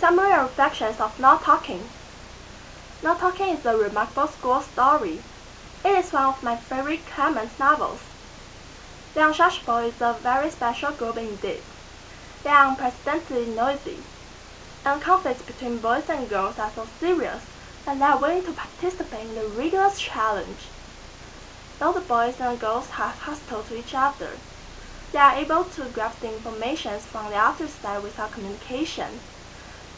Summary reflections of Not Talking. Not Talking is a remarkable school story. It is one of my favorite Clemens novels. The Unsociable is a very special group indeed. They are unprecedentedly noisy, and conflicts between boys and girls are so serious that they are willing to participate in the rigorous challenge. Though the boys and girls are hostile to each other, they are able to grasp the information from the other side without communication,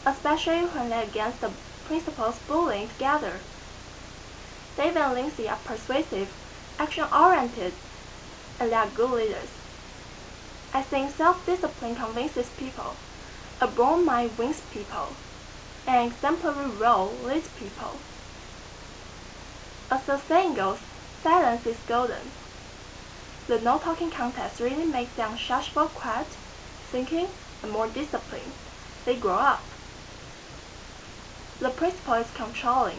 especially when they are against the principal's bullying together. Dave and Lindsay are persuasive, action-oriented, and they are good leaders. I think self-discipline convinces people, a born mind wins people, and an exemplary role leads people. As the saying goes, silence is golden. The no-talking contest really makes the unsociable quiet, thinking, and more disciplined. They grow up. The principal is controlling,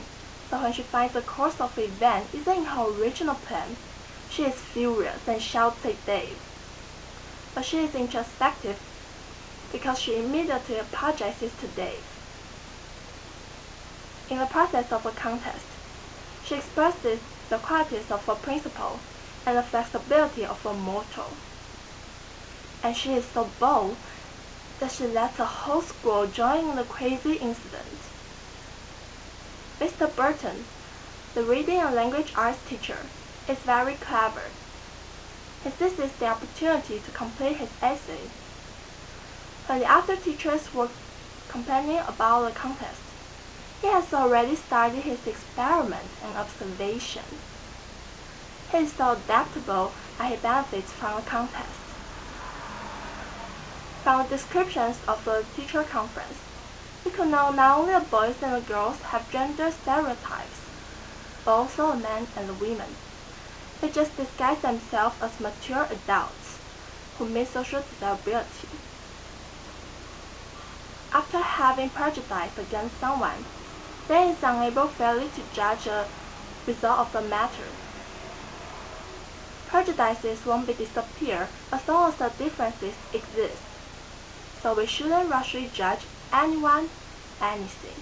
so when she finds the course of the event isn't in her original plan, she is furious and shouts at Dave. But she is introspective because she immediately apologizes to Dave. In the process of the contest, she expresses the qualities of a principal and the flexibility of a mortal. And she is so bold that she lets the whole school join in the crazy incident. Mr. Burton, the reading and language arts teacher, is very clever. He seizes the opportunity to complete his essay. When the other teachers were complaining about the contest, he has already started his experiment and observation. He is so adaptable that he benefits from the contest. From the descriptions of the teacher conference, we could know not only the boys and the girls have gender stereotypes, but also the men and the women. They just disguise themselves as mature adults who meet social desirability. After having prejudiced against someone, then is unable fairly to judge the result of the matter. Prejudices won't disappear as long as the differences exist, so we shouldn't rashly judge anyone, anything.